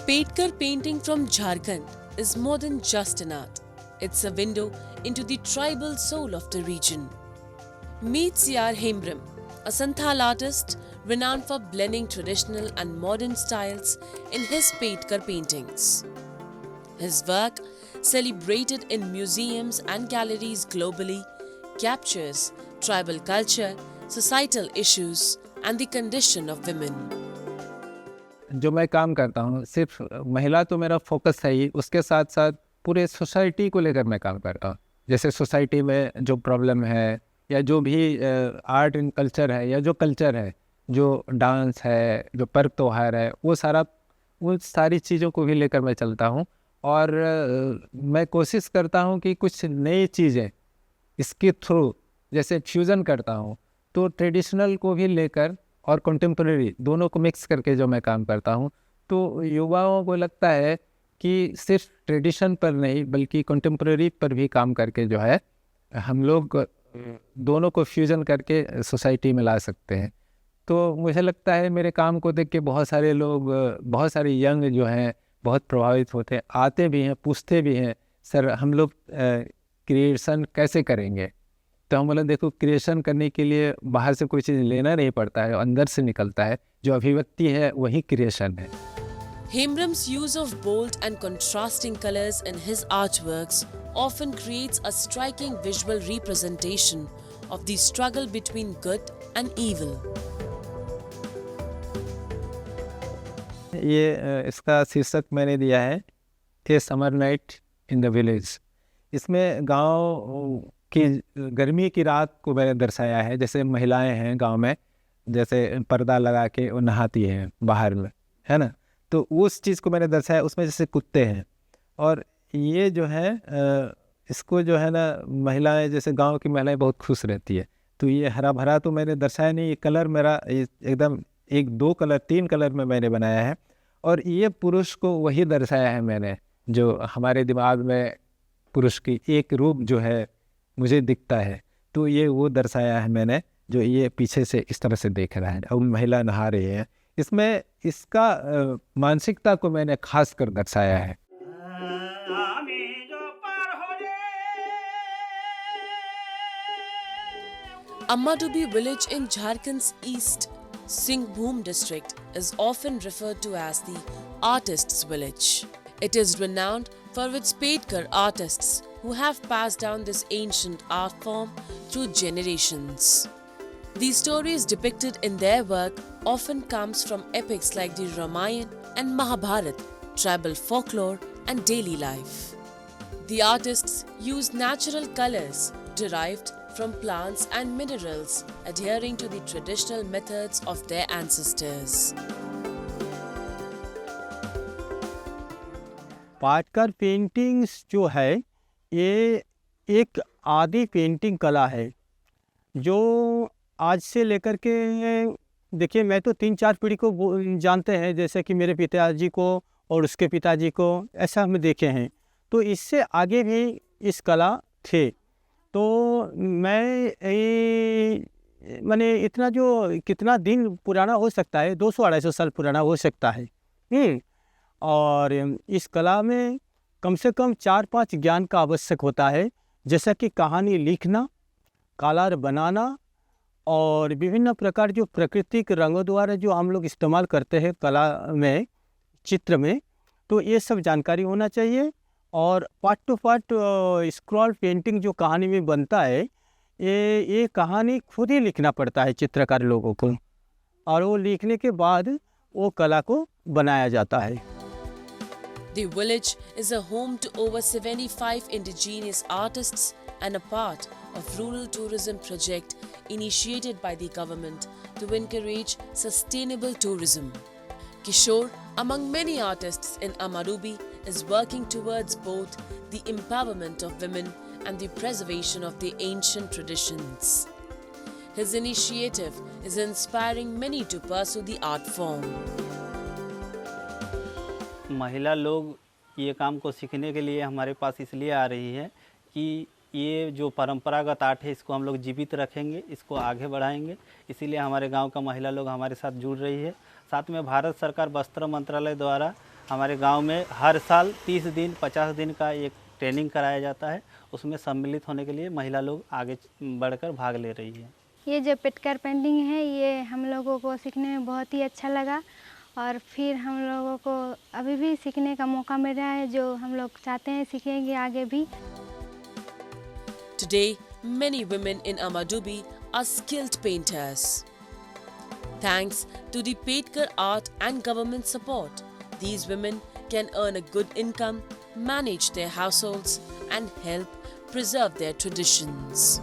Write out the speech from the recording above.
Pedkar painting from Jharkhand is more than just an art. It's a window into the tribal soul of the region. Meet C.R. Hembram, a Santhal artist renowned for blending traditional and modern styles in his Pedkar paintings. His work, celebrated in museums and galleries globally, captures tribal culture, societal issues, and the condition of women. जो मैं काम करता हूँ सिर्फ महिला तो मेरा focus है ही, उसके साथ साथ पूरे सोसाइटी को लेकर मैं काम करता हूँ। जैसे सोसाइटी में जो प्रॉब्लम है या जो भी आर्ट एंड कल्चर है या जो कल्चर है, जो डांस है, जो पर्व त्योहार है, वो सारी चीज़ों को भी लेकर मैं चलता हूँ। और मैं कोशिश करता हूँ कि कुछ नई चीज़ें इसके थ्रू जैसे फ्यूज़न करता हूँ, तो ट्रेडिशनल को भी लेकर और कंटेम्प्रेरी दोनों को मिक्स करके जो मैं काम करता हूँ, तो युवाओं को लगता है कि सिर्फ ट्रेडिशन पर नहीं बल्कि कंटेम्प्रेरी पर भी काम करके जो है हम लोग दोनों को फ्यूज़न करके सोसाइटी में ला सकते हैं। तो मुझे लगता है मेरे काम को देख के बहुत सारे लोग, बहुत सारे यंग जो हैं बहुत प्रभावित होते हैं, आते भी हैं, पूछते भी हैं, सर हम लोग क्रिएशन कैसे करेंगे? तो हम बोले देखो, क्रिएशन करने के लिए बाहर से कोई चीज़ लेना नहीं पड़ता है, अंदर से निकलता है, जो अभिव्यक्ति है वही क्रिएशन है। Hembram's use of bold and contrasting colors in his artworks often creates a striking visual representation of the struggle between good and evil. ये इसका शीर्षक मैंने दिया है थे summer night in the village. इसमें गांव की गर्मी की रात को मैंने दर्शाया है। जैसे महिलाएं हैं गांव में, जैसे पर्दा लगा के वो नहाती हैं बाहर में, है ना, तो उस चीज़ को मैंने दर्शाया। उसमें जैसे कुत्ते हैं और ये जो है इसको जो है ना, महिलाएं जैसे गांव की महिलाएं बहुत खुश रहती है, तो ये हरा भरा तो मैंने दर्शाया नहीं। ये कलर मेरा एकदम 1-2 कलर 3 कलर में मैंने बनाया है। और ये पुरुष को वही दर्शाया है मैंने, जो हमारे दिमाग में पुरुष की एक रूप जो है मुझे दिखता है, तो ये वो दर्शाया है मैंने, जो ये पीछे से इस तरह से देख रहा है और महिला नहा रही है। इसमें इसका मानसिकता को मैंने खास कर दर्शाया है। Ammadubi village in Jharkhand's east Singhbhum district is often referred to as the artist's village. It is renowned for its Pedkar artists who have passed down this ancient art form through generations. The stories depicted in their work often comes from epics like the Ramayana and Mahabharata, tribal folklore and daily life. The artists use natural colors derived from plants and minerals, adhering to the traditional methods of their ancestors. Patkar paintings जो है ये एक आदि painting कला है, जो आज से लेकर के देखिए, मैं तो 3-4 पीढ़ी को जानते हैं, जैसे कि मेरे पिताजी को और उसके पिताजी को, ऐसा हम देखे हैं। तो इससे आगे भी इस कला थे। तो मैं माने इतना जो कितना दिन पुराना हो सकता है, 200-250 साल पुराना हो सकता है। और इस कला में कम से कम 4-5 ज्ञान का आवश्यक होता है, जैसा कि कहानी लिखना, कलर बनाना और विभिन्न प्रकार जो प्राकृतिक रंगों द्वारा जो हम लोग इस्तेमाल करते हैं कला में, चित्र में, तो ये सब जानकारी होना चाहिए। और part two part scroll painting जो कहानी में बनता है, ये कहानी खुद ही लिखना पड़ता है चित्रकार लोगों को, और वो लिखने के बाद वो कला को बनाया जाता है। The village is a home to over 75 indigenous artists and a part of rural tourism project initiated by the government to encourage sustainable tourism. Kishore, among many artists in Ammadubi, is working towards both the empowerment of women and the preservation of the ancient traditions. His initiative is inspiring many to pursue the art form. महिला लोग ये काम को सीखने के लिए हमारे पास इसलिए आ रही है कि ये जो परंपरागत आर्ट है इसको हम लोग जीवित रखेंगे, इसको आगे बढ़ाएंगे। इसीलिए हमारे गांव का महिला लोग हमारे साथ जुड़ रही है। साथ में भारत सरकार वस्त्र मंत्रालय द्वारा हमारे गांव में हर साल 30 दिन 50 दिन का एक ट्रेनिंग कराया जाता है। उसमें सम्मिलित होने के लिए महिला लोग आगे बढ़कर भाग ले रही है। ये जो पेटकर पेंटिंग है ये हम लोगों को सीखने में बहुत ही अच्छा लगा और फिर हम लोगों को अभी भी सीखने का मौका मिल रहा है, जो हम लोग चाहते हैं सीखेंगे आगे भी। Today, many women in Amadubi are skilled painters. Thanks to the Petkar art and government support, these women can earn a good income, manage their households, and help preserve their traditions.